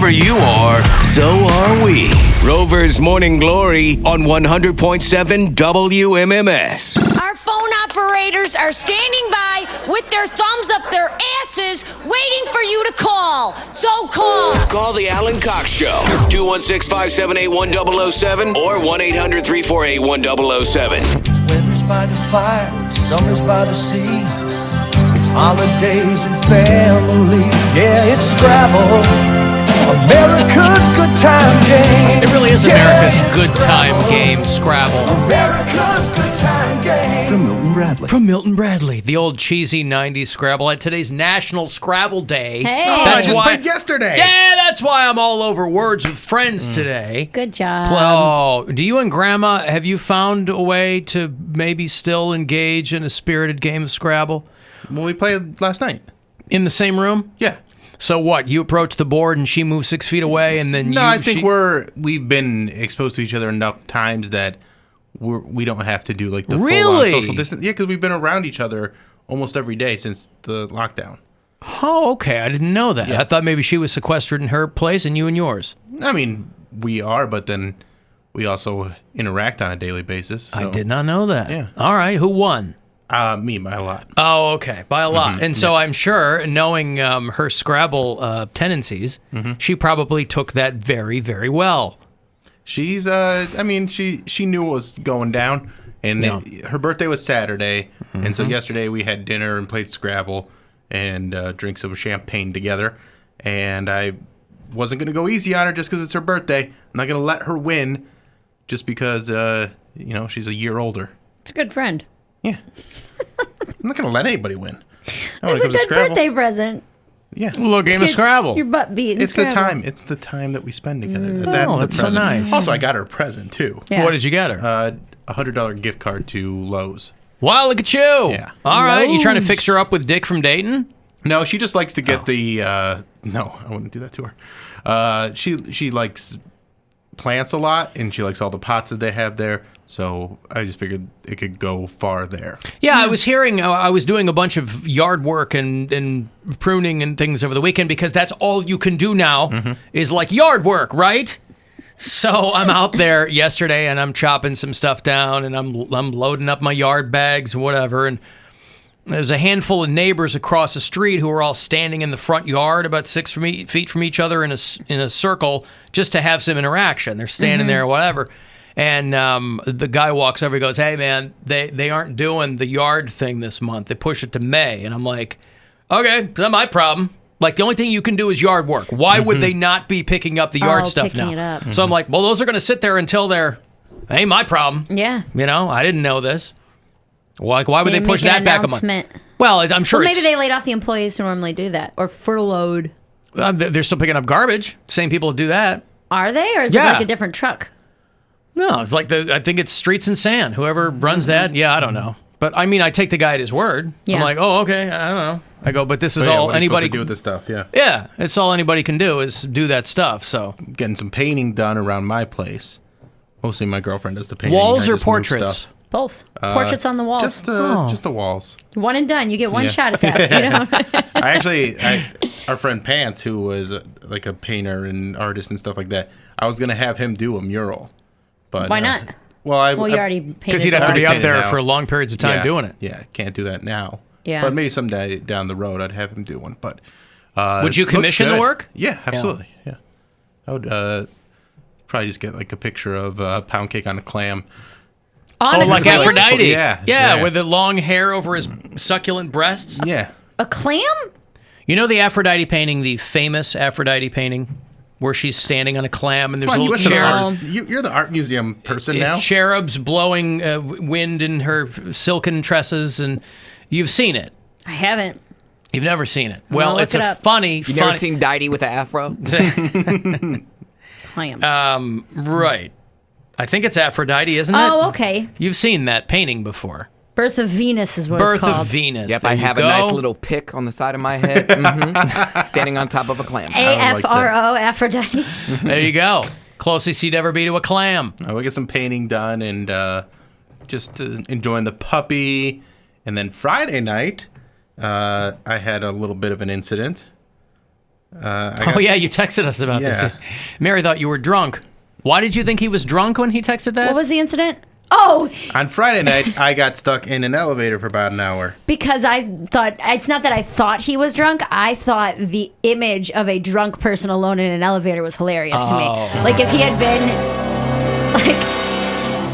Wherever you are, so are we. Rover's Morning Glory on 100.7 WMMS. Our phone operators are standing by with their thumbs up their asses, waiting for you to call. So call. Call the Alan Cox Show. 216-578-1007 or 1-800-348-1007. Winter's by the fire, summer's by the sea. It's holidays and family. Yeah, it's Scrabble. America's good time game. It really is America's good time game, Scrabble. America's good time game. From Milton Bradley. From Milton Bradley, the old cheesy 90s Scrabble. At today's National Scrabble Day. Hey. That's I just why played yesterday. Yeah, that's why I'm all over Words with Friends today. Good job. Oh, do you and Grandma, have you found a way to maybe still engage in a spirited game of Scrabble? Well, we played last night. In the same room? Yeah. So what? You approach the board and she moves 6 feet away, and then No, I think we've been exposed to each other enough times that we don't have to do like the Really? full-on social distance. Yeah, because we've been around each other almost every day since the lockdown. Oh, okay. I didn't know that. Yeah. I thought maybe she was sequestered in her place and you in yours. I mean, we are, but then we also interact on a daily basis. So. I did not know that. Yeah. All right. Who won? Me by a lot. Oh, okay. By a lot. And so I'm sure, knowing her Scrabble tendencies, she probably took that very, very well. She's, I mean, she knew what was going down, and her birthday was Saturday, and so yesterday we had dinner and played Scrabble and drank some champagne together, and I wasn't going to go easy on her just because it's her birthday. I'm not going to let her win just because, she's a year older. It's a good friend. Yeah. I'm not going to let anybody win. It's a good birthday present. Yeah. Little game of Scrabble. Your butt beat in It's Scrabble. the time. It's the time that we spend together. Oh, That's the that's so present. nice. Also, I got her a present, too. Yeah. What did you get her? A $100 gift card to Lowe's. Wow, look at you. Yeah. All right. You trying to Lowe's. fix her up with Dick from Dayton? No, she just likes to get no, I wouldn't do that to her. She likes plants a lot, and she likes all the pots that they have there. So I just figured it could go far there. Yeah, I was hearing, I was doing a bunch of yard work and pruning and things over the weekend because that's all you can do now is like yard work, right? So I'm out there yesterday and I'm chopping some stuff down and I'm loading up my yard bags and whatever. And there's a handful of neighbors across the street who are all standing in the front yard about 6 feet from each other in a circle just to have some interaction. They're standing there or whatever. And the guy walks over, he goes, hey, man, they aren't doing the yard thing this month. They push it to May. And I'm like, okay, that's not my problem. Like, the only thing you can do is yard work. Why would they not be picking up the yard stuff picking now? it up. So I'm like, well, those are going to sit there until they're, ain't my problem. Yeah. You know, I didn't know this. Why would they Didn't push make an that back a month? announcement. Well, I'm sure Well, it's... maybe they laid off the employees who normally do that. Or furloughed. They're still picking up garbage. Same people who do that. Are they? Or is Yeah. it like a different truck? No, it's like I think it's Streets and Sand. Whoever runs that, yeah, I don't know. But I mean, I take the guy at his word. Yeah. I'm like, oh, okay, I don't know. I go, but this is So, yeah, all what are you supposed anybody to do with this stuff. Yeah. Yeah, it's all anybody can do is do that stuff. So Getting some painting done around my place. Mostly my girlfriend does the painting. walls I or just move portraits? stuff. Both. Portraits on the walls. Just the walls. One and done. You get one Yeah. shot at that. You know? Our friend Pants, who was like a painter and artist and stuff like that, I was gonna have him do a mural, but Why not? Well, You already painted Because he'd have to the be walls. up there now. for long periods of time doing it. Yeah, can't do that now. Yeah. But maybe someday down the road, I'd have him do one. But Would you it looks commission the good. work? Yeah, absolutely. Yeah, I would probably just get like a picture of Poundcake on a clam. On Oh, a like clam? Aphrodite. Yeah. with the long hair over his succulent breasts. Yeah. A clam? You know the Aphrodite painting, the famous Aphrodite painting, where she's standing on a clam and there's Come on, you little went to the cherubs. art- you're the art museum person now. Cherubs blowing wind in her silken tresses, and you've seen it. I haven't. You've never seen it. gonna Well, look it's it a up. funny. You never seen Didey with an afro? Clam. Right. I think it's Aphrodite, isn't it? Oh, okay. You've seen that painting before. Birth of Venus is what Birth it's called. of Venus. Yep, There I you have go. a nice little pick on the side of my head, standing on top of a clam. AFRO, Aphrodite. There you go. Closest you'd ever be to a clam. I will get some painting done and just enjoying the puppy. And then Friday night, I had a little bit of an incident. Yeah, you texted us about Yeah. this. Mary thought you were drunk. Why did you think he was drunk when he texted that? What was the incident? Oh, On Friday night, I got stuck in an elevator for about an hour. because I thought, it's not that I thought he was drunk. I thought the image of a drunk person alone in an elevator was hilarious to me. Like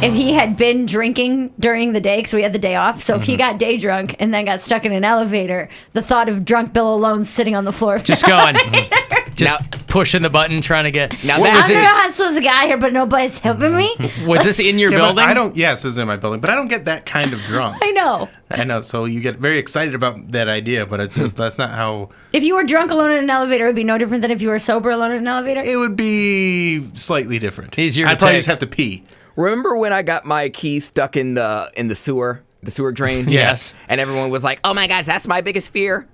if he had been drinking during the day, because we had the day off. So if he got day drunk and then got stuck in an elevator, the thought of drunk Bill alone sitting on the floor of Just going. Just pushing the button, trying to get. Now What that- was I don't this? know how I'm supposed to get out here, but nobody's helping me. Was this in your Yeah, building? but I don't. Yes, this is in my building, but I don't get that kind of drunk. I know. I know. So you get very excited about that idea, but it's just that's not how If you were drunk alone in an elevator, it would be no different than if you were sober alone in an elevator. it would be. Slightly different. Easier to I'd probably take. just have to pee. Remember when I got my key stuck in the sewer drain? Yes. And everyone was like, "Oh my gosh, that's my biggest fear."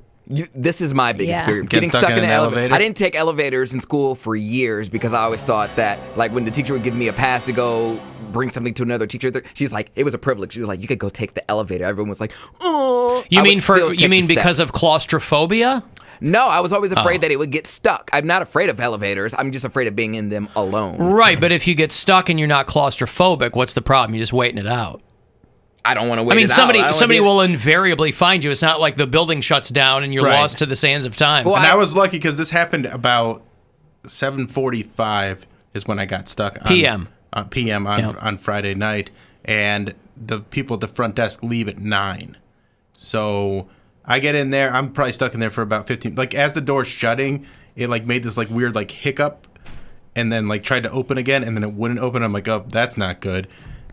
This is my biggest Yeah. fear. Getting stuck in an elevator? I didn't take elevators in school for years because I always thought that, like, when the teacher would give me a pass to go bring something to another teacher, she's like, it was a privilege. She was like, you could go take the elevator. Everyone was like, oh. You I mean would still take the because steps. of claustrophobia? No, I was always afraid that it would get stuck. I'm not afraid of elevators. I'm just afraid of being in them alone. Right, but if you get stuck and you're not claustrophobic, what's the problem? You're just waiting it out. I don't want to wait. I mean, it out. I don't wanna somebody be- will invariably find you. It's not like the building shuts down and you're Right. lost to the sands of time. Well, And I was lucky because this happened about 7:45 is when I got stuck. PM. PM Yeah. on Friday night, and the people at the front desk leave at 9. So I get in there. I'm probably stuck in there for about 15. Like as the door's shutting, it like made this like weird like hiccup, and then like tried to open again, and then it wouldn't open. I'm like, oh, that's not good.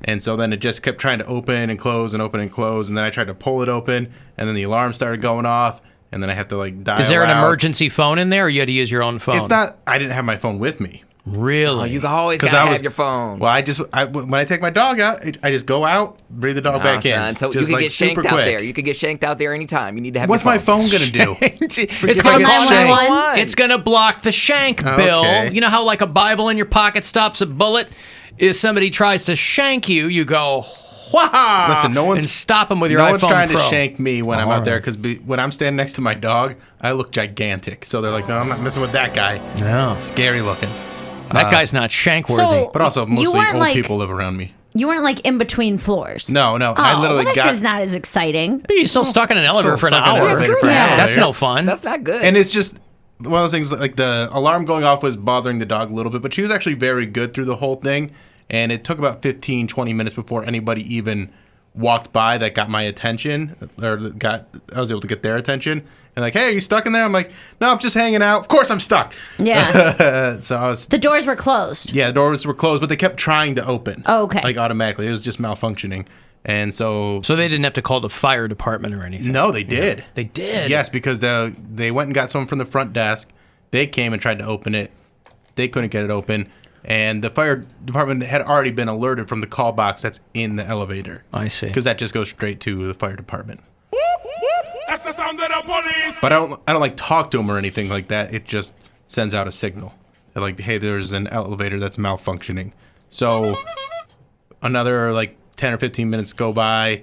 And so then it just kept trying to open and close and open and close, and then I tried to pull it open, and then the alarm started going off, and then I have to like dial. Is there an out. emergency phone in there, or you had to use your own phone? It's not. I didn't have my phone with me. Really? Oh, you always 'Cause gotta I have was- your phone. Well, when I take my dog out, I just go out, bring the dog back in. Son. So you Just, could like, get super shanked out quick. there. You could get shanked out there anytime. You need to have What's your my phone gonna do? it's Forget gonna about call shanked. 911. It's gonna block the shank, Bill. Okay. You know how like a Bible in your pocket stops a bullet? If somebody tries to shank you, you go, "Wah!" Listen, no one's and stop them with your no iPhone one's trying Pro. to shank me when I'm All out there right. because when I'm standing next to my dog, I look gigantic. So they're like, no, I'm not messing with that guy. No. Scary looking. That guy's not shank worthy. So- But also, You mostly weren't, old like- people live around me. You weren't like in between floors. No. Oh, I literally well, this got. is not as exciting. But you're still stuck in an elevator for an stuck in an hour. elevator for an Yeah. hour. That's no fun. That's not good. And it's just one of those things like the alarm going off was bothering the dog a little bit, but she was actually very good through the whole thing. And it took about 15, 20 minutes before anybody even walked by that got my attention or I was able to get their attention. And like, hey, are you stuck in there? I'm like, no, I'm just hanging out. Of course I'm stuck. Yeah. So I was, The doors were closed. yeah, the doors were closed, but they kept trying to open. Oh, okay. Like automatically. It was just malfunctioning. And so, So they didn't have to call the fire department or anything. no, they did. They did. Yes, because they went and got someone from the front desk. They came and tried to open it. They couldn't get it open. And the fire department had already been alerted from the call box that's in the elevator. I see. Because that just goes straight to the fire department. That's the sound of the police. But I don't like talk to them or anything like that. It just sends out a signal. They're like, hey, there's an elevator that's malfunctioning. So another like 10 or 15 minutes go by.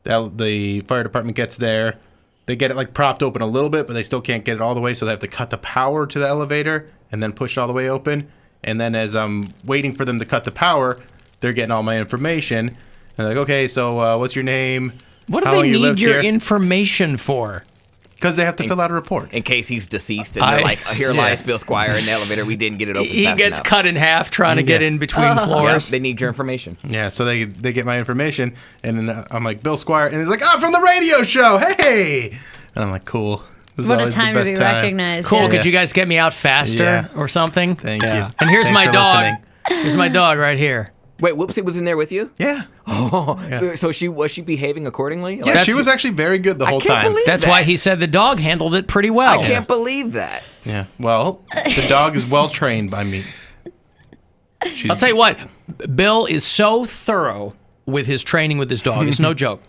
The fire department gets there. They get it like propped open a little bit, but they still can't get it all the way. So they have to cut the power to the elevator and then push it all the way open. And then as I'm waiting for them to cut the power, they're getting all my information. And they're like, okay, so what's your name? What do How long they you need lived your here? information for? Because they have to fill out a report. in case he's deceased, and they're like, here lies Bill Squire in the elevator. We didn't get it open He fast gets enough. cut in half trying to get in between Yeah, floors. they need your information. Yeah, so they get my information, and then I'm like, Bill Squire, and he's like, I'm from the radio show, hey! And I'm like, cool. This is What a always the time to best be time. recognized. Cool. yeah. Could you guys get me out faster Yeah. or something? Thank you. And here's Thanks my for dog. listening. Here's my dog right here. Wait, Whoopsie was in there with you? Yeah. So she was she behaving accordingly? Yeah, Like, she was actually very good the whole can't time. believe That's that. why he said the dog handled it pretty well. I can't believe that. Yeah, well, the dog is well trained by me. I'll tell you what, Bill is so thorough with his training with his dog. It's no joke.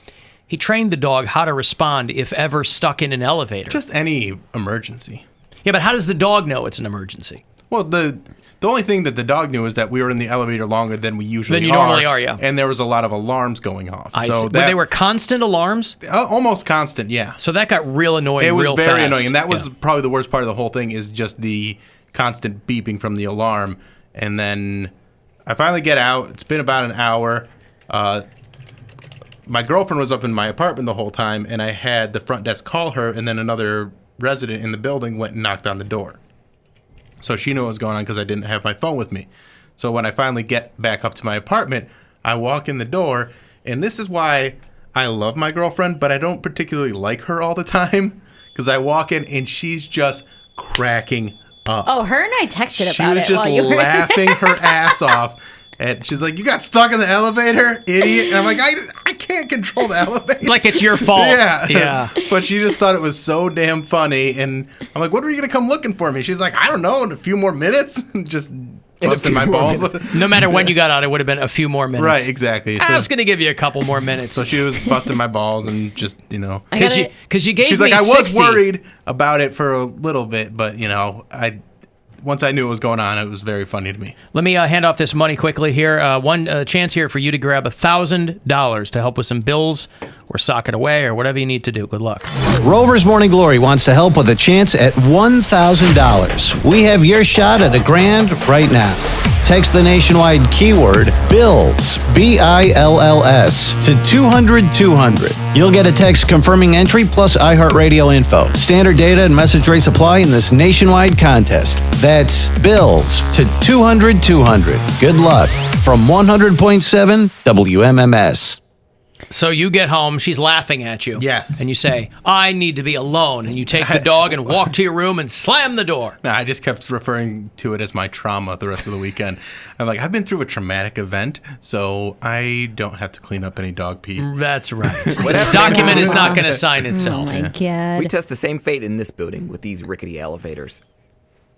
He trained the dog how to respond if ever stuck in an elevator. Just any emergency. Yeah, but how does the dog know it's an emergency? Well, the only thing that the dog knew is that we were in the elevator longer than we usually Than you normally are, yeah. And there was a lot of alarms going off. I so see. They were constant alarms? Almost constant, yeah. So that got real annoying It was real very fast. annoying, and that was probably the worst part of the whole thing is just the constant beeping from the alarm. And then I finally get out. It's been about an hour. My girlfriend was up in my apartment the whole time, and I had the front desk call her, and then another resident in the building went and knocked on the door. So she knew what was going on because I didn't have my phone with me. So when I finally get back up to my apartment, I walk in the door, and this is why I love my girlfriend, but I don't particularly like her all the time, because I walk in, and she's just cracking up. Oh, her and I texted about it. She was just laughing her ass off. And she's like, "You got stuck in the elevator, idiot." And I'm like, I can't control the elevator. Like it's your fault. Yeah. But she just thought it was so damn funny. And I'm like, "When are you going to come looking for me?" She's like, "I don't know, in a few more minutes." Just busting my balls. No matter when you got out, it would have been a few more minutes. Right, exactly. I was going to give you a couple more minutes. So she was busting my balls and just, Because you gave she's me like, I was 60. worried about it for a little bit, but, once I knew what was going on, it was very funny to me. Let me hand off this money quickly here. One chance here for you to grab $1,000 to help with some bills or sock it away or whatever you need to do. Good luck. Rover's Morning Glory wants to help with a chance at $1,000. We have your shot at $1,000 right now. Text the nationwide keyword BILLS, BILLS, to 200-200. You'll get a text confirming entry plus iHeartRadio info. Standard data and message rates apply in this nationwide contest. That's BILLS to 200-200. Good luck from 100.7 WMMS. So you get home, she's laughing at you. Yes. And you say, "I need to be alone." And you take the dog and walk to your room and slam the door. No, I just kept referring to it as my trauma the rest of the weekend. I'm like, I've been through a traumatic event, so I don't have to clean up any dog pee. That's right. This document is not going to sign Oh itself. my God. We test the same fate in this building with these rickety elevators.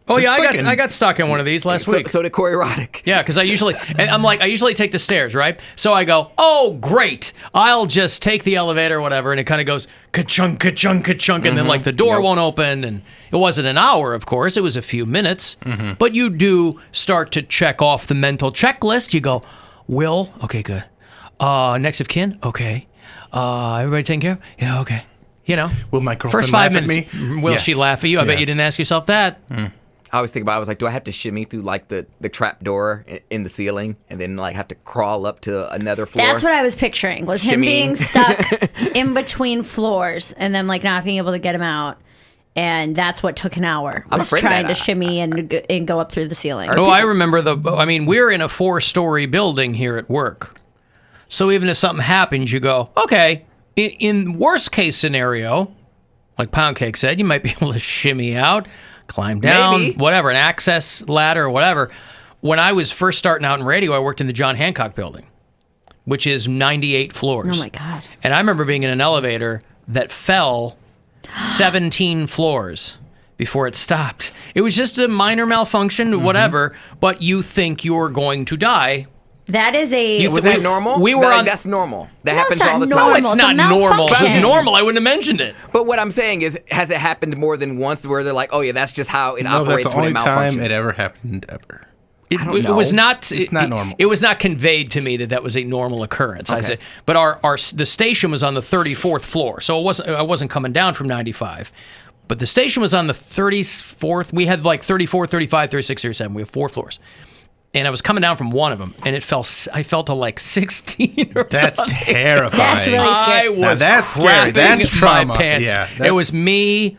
Oh yeah, It's I got stuck in one of these last week. So did Corey Roddick. Yeah, because I usually take the stairs, right? So I go, "Oh, great. I'll just take the elevator or whatever," and it kind of goes ka-chunk, ka-chunk, ka-chunk, and then like the door won't open, and it wasn't an hour, of course. It was a few minutes. But you do start to check off the mental checklist. You go, "Will, okay, good. Next of kin, okay. Everybody taken care of? Yeah, okay." Will my girlfriend first 5 laugh at minutes, me? will Yes. she laugh at you? I bet you Yes. didn't ask yourself that. I was thinking about, I was like, do I have to shimmy through like the trap door in the ceiling and then like have to crawl up to another floor? That's what I was picturing, was him Shimmying. being stuck in between floors and then like not being able to get him out. And that's what took an hour, I'm was afraid of trying that. to shimmy and go up through the ceiling. Oh, I remember we're in a 4-story building here at work. So even if something happens, you go, okay, in worst case scenario, like Poundcake said, you might be able to shimmy out, climb down, Maybe. whatever, an access ladder or whatever. When I was first starting out in radio, I worked in the John Hancock building, which is 98 floors. Oh my God. And I remember being in an elevator that fell 17 floors before it stopped. It was just a minor malfunction, whatever, but you think you're going to die. That is a... Was that normal? We were on... That's normal. That No, happens it's not all the normal. time. It's It's a not normal. If it was malfunction. normal, I wouldn't have mentioned it. But what I'm saying is, has it happened more than once where they're like, oh yeah, that's just how it No, that's operates the when only it time malfunctions? it ever happened ever. It know. was not. It's not normal. It was not conveyed to me that was a normal occurrence. I Okay. said, but the station was on the 34th floor, so I wasn't coming down from 95. But the station was on the 34th. We had like 34, 35, 36, 37. We have 4 floors. And I was coming down from one of them, and I fell to like 16 or That's something. terrifying. That's really I scary. was that's scary. crapping That's trauma. my pants. Yeah, It was me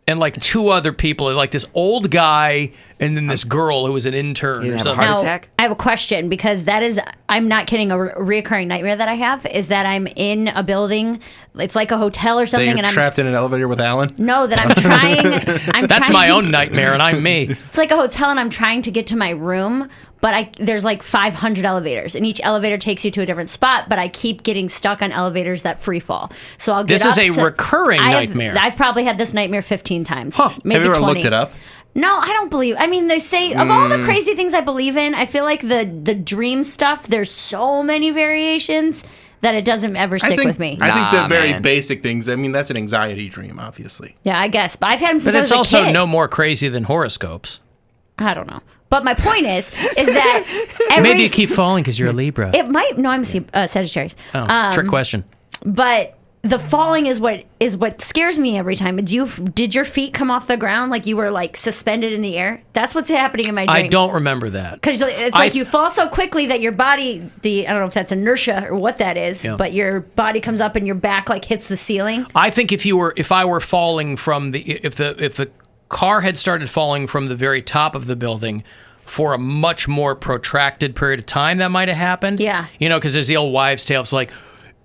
and like 2 other people, like this old guy and then this girl who was an intern You or didn't have a something. heart Now, attack? I have a question, because that is, I'm not kidding, a reoccurring nightmare that I have is that I'm in a building, it's like a hotel or That something, you're and I'm trapped in an elevator with Alan? no, that I'm trying. That's my own nightmare, and I'm me. It's like a hotel, and I'm trying to get to my room, but there's like 500 elevators, and each elevator takes you to a different spot. But I keep getting stuck on elevators that free fall. So I'll get This is up a to- recurring nightmare. I've probably had this nightmare 15 times, maybe Have you ever 20. looked it up? No, I don't believe. I mean, they say of all the crazy things I believe in, I feel like the dream stuff. There's so many variations that it doesn't ever stick with me. I think Nah, the very man. basic things, I mean, that's an anxiety dream, obviously. Yeah, I guess. But I've had them since But I it's was a also kid. no more crazy than horoscopes. I don't know. But my point is that maybe you keep falling because you're a Libra. It might. No, I'm a Sagittarius. Trick question. But the falling is what scares me every time. Did your feet come off the ground like you were like suspended in the air? That's what's happening in my dream. I don't remember that. Because it's like you fall so quickly that your body, I don't know if that's inertia or what that is, but your body comes up and your back like hits the ceiling. I think if I were falling from if the car had started falling from the very top of the building for a much more protracted period of time, that might have happened. Yeah. Because there's the old wives' tale. It's like,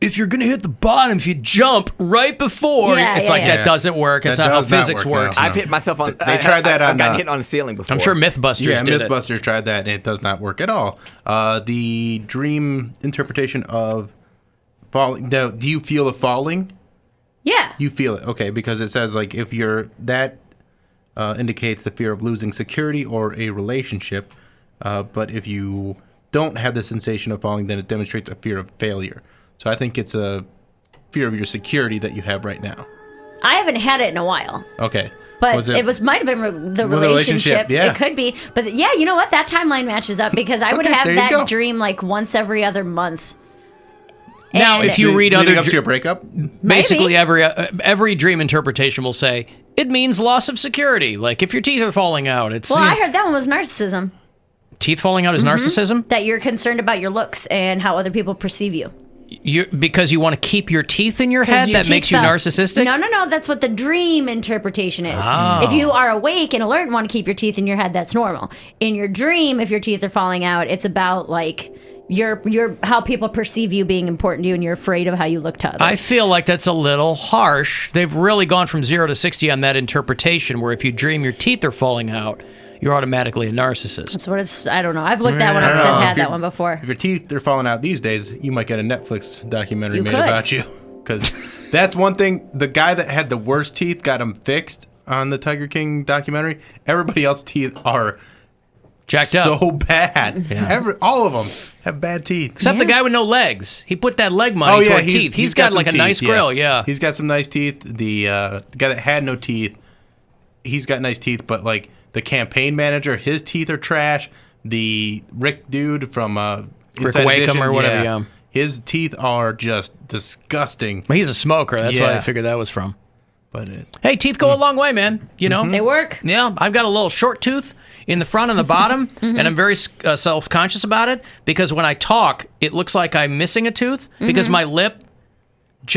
if you're going to hit the bottom, if you jump right before, that doesn't work. That's not how physics works. No. I've hit myself on. They tried that on. I've gotten hit on the ceiling before. I'm sure MythBusters did it. MythBusters tried that, and it does not work at all. The dream interpretation of falling. Do you feel the falling? Yeah. You feel it, okay? Because it says like if you're that. Indicates the fear of losing security or a relationship. But if you don't have the sensation of falling, then it demonstrates a fear of failure. So I think it's a fear of your security that you have right now. I haven't had it in a while. Okay. But it might have been the relationship. Yeah. It could be. But yeah, you know what? That timeline matches up because I would have that dream like once every other month. Now, if you read leading up to your breakup, basically every dream interpretation will say it means loss of security. Like if your teeth are falling out, it's. Well, I heard that one was narcissism. Teeth falling out is narcissism? That you're concerned about your looks and how other people perceive you. Because you want to keep your teeth in your head? That makes you narcissistic? No. That's what the dream interpretation is. Oh. If you are awake and alert and want to keep your teeth in your head, that's normal. In your dream, if your teeth are falling out, it's about like your how people perceive you being important to you and you're afraid of how you look to others. I feel like that's a little harsh. They've really gone from 0 to 60 on that interpretation where if you dream your teeth are falling out, you're automatically a narcissist. That's what it's. I don't know. I've looked that one up. I've had that one before. If your teeth are falling out these days, you might get a Netflix documentary made about you. Because that's one thing. The guy that had the worst teeth got them fixed on the Tiger King documentary. Everybody else's teeth are jacked up. So bad. Yeah. All of them have bad teeth. Except the guy with no legs. He put that leg money toward teeth. He's got like a nice grill. Yeah. He's got some nice teeth. The guy that had no teeth, he's got nice teeth, but like. The campaign manager, his teeth are trash. The Rick dude from Rick Wakeham or whatever, his teeth are just disgusting. Well, he's a smoker. That's why I figured that was from. But hey, teeth go a long way, man. You know they work. Yeah, I've got a little short tooth in the front and the bottom, and I'm very self-conscious about it because when I talk, it looks like I'm missing a tooth because my lip,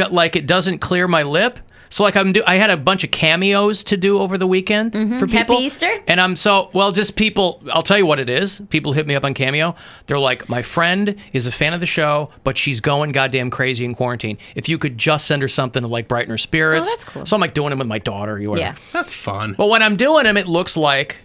like it doesn't clear my lip. So like I had a bunch of cameos to do over the weekend for people. Happy Easter. And just people, I'll tell you what it is. People hit me up on Cameo. They're like, my friend is a fan of the show, but she's going goddamn crazy in quarantine. If you could just send her something to like brighten her spirits. Oh, that's cool. So I'm like doing them with my daughter. Yeah. That's fun. But when I'm doing them, it looks like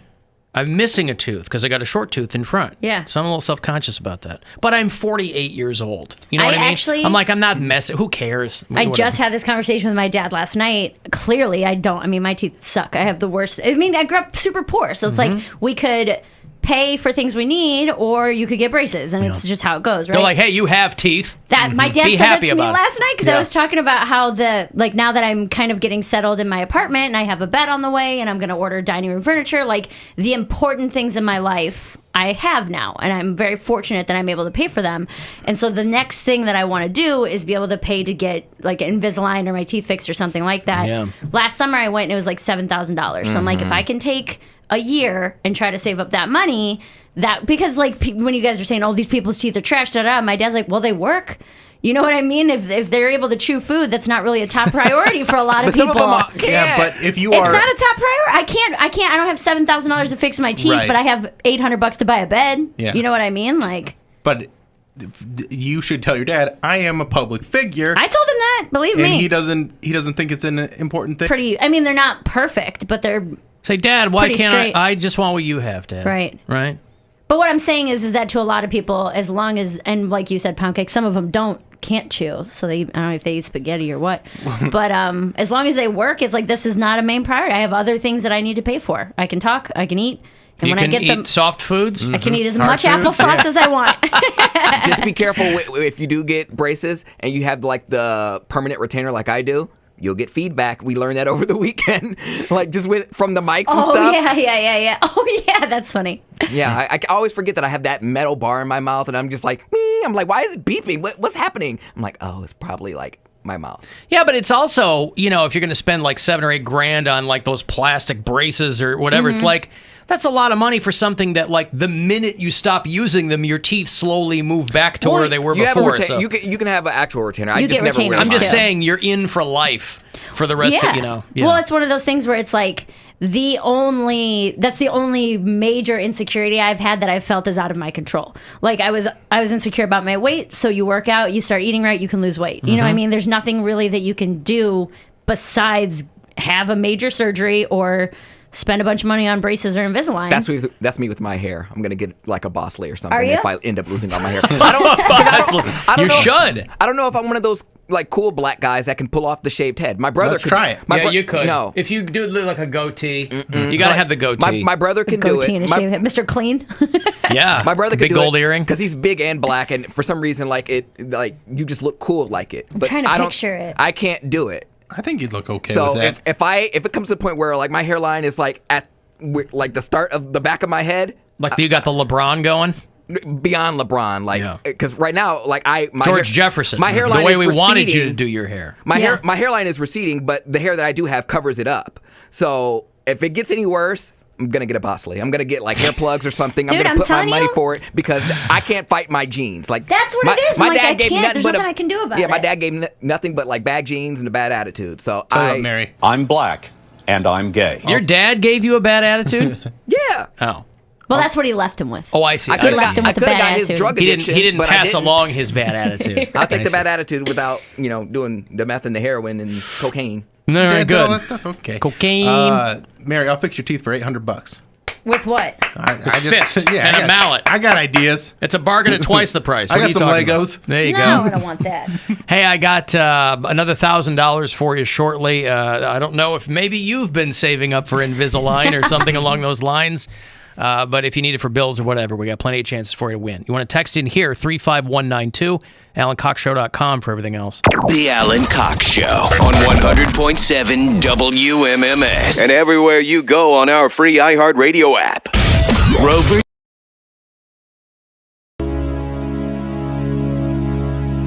I'm missing a tooth because I got a short tooth in front. Yeah. So I'm a little self-conscious about that. But I'm 48 years old. You know what I mean? Actually, I'm like, I'm not messing. Who cares? I just had this conversation with my dad last night. Clearly, I don't. I mean, my teeth suck. I have the worst. I mean, I grew up super poor. So it's like we could pay for things we need or you could get braces. And it's just how it goes, right? They're like, hey, you have teeth. That my dad said that to me last night because I was talking about how now that I'm kind of getting settled in my apartment and I have a bed on the way and I'm going to order dining room furniture, like the important things in my life I have now, and I'm very fortunate that I'm able to pay for them. And so the next thing that I want to do is be able to pay to get like Invisalign or my teeth fixed or something like that. Yeah. Last summer I went and it was like $7,000. So I'm like, if I can take a year and try to save up that money, because like when you guys are saying, oh, these people's teeth are trash, my dad's like, well, they work. You know what I mean? If they're able to chew food, that's not really a top priority for a lot of people. Some of them yeah, but if you it's not a top priority. I don't have $7,000 to fix my teeth, but I have $800 to buy a bed. Yeah. You know what I mean? Like, but you should tell your dad, I am a public figure. I told him that. Believe me. And he doesn't think it's an important thing. I mean, they're not perfect, but they're say, Dad, why can't I just want what you have, Dad? Right. Right. But what I'm saying is that to a lot of people, as long as, and like you said, Poundcake, some of them can't chew, so I don't know if they eat spaghetti or what. But as long as they work, it's like this is not a main priority. I have other things that I need to pay for. I can talk, I can eat. And you when can I get eat soft foods. I can eat as much applesauce as I want. Just be careful if you do get braces and you have like the permanent retainer like I do. you'll get feedback. We learned that over the weekend, like just from the mics and stuff. Oh, yeah. Oh, yeah, that's funny. Yeah, I always forget that I have that metal bar in my mouth, and I'm just like, I'm like, why is it beeping? What's happening? I'm like, oh, it's probably like my mouth. Yeah, but it's also, if you're going to spend like $7 or $8 grand on like those plastic braces or whatever, it's like, that's a lot of money for something that, like, the minute you stop using them, your teeth slowly move back to where they were before. So. You can have an actual retainer. I'm just saying you're in for life for the rest of, Yeah. Well, it's one of those things where it's like that's the only major insecurity I've had that I've felt is out of my control. Like I was insecure about my weight, so you work out, you start eating right, you can lose weight. You know what I mean? There's nothing really that you can do besides have a major surgery or spend a bunch of money on braces or Invisalign. That's me with my hair. I'm gonna get like a Bosley or something Are you? if I end up losing all my hair. You should. I don't know if I'm one of those like cool black guys that can pull off the shaved head. My brother could try it. You could. No, if you do like a goatee, you gotta have the goatee. My brother can do it. And a shaved head. Mr. Clean. Yeah, my brother could do big gold it earring because he's big and black, and for some reason, like you just look cool like it. I'm trying to picture it. I can't do it. I think you'd look okay So with that. if it comes to the point where like my hairline is like at like the start of the back of my head, like you got the LeBron going. Beyond LeBron, like because right now, like George Jefferson, my hairline the way is we receding. wanted you to do your hair. My hairline is receding, but the hair that I do have covers it up. So if it gets any worse, I'm gonna get a Bosley. I'm gonna get like hair plugs or something. Dude, I'm gonna put my money you. for it because I can't fight my genes. Like that's what it is. My like, dad I gave can't. nothing There's nothing I can do about it. Yeah, my dad gave nothing but like bad genes and a bad attitude. So Mary. I'm black and I'm gay. Your dad gave you a bad attitude? Yeah. Oh. Well, that's what he left him with. Oh, I see. I could have left him with the bad got his attitude. drug He addiction. didn't but pass along his bad attitude. I'll take the bad attitude without doing the meth and the heroin and cocaine. No, Dad did good. all that stuff? Okay. Cocaine. Mary, I'll fix your teeth for $800. With what? Fist and a mallet. I got ideas. It's a bargain at twice the price. I What got are you some talking Legos. about? There you No, go. I don't want that. Hey, I got another $1,000 for you shortly. I don't know if maybe you've been saving up for Invisalign or something along those lines. But if you need it for bills or whatever, we got plenty of chances for you to win. You want to text in here, 35192, AlanCoxShow.com for everything else. The Alan Cox Show on 100.7 WMMS and everywhere you go on our free iHeartRadio app.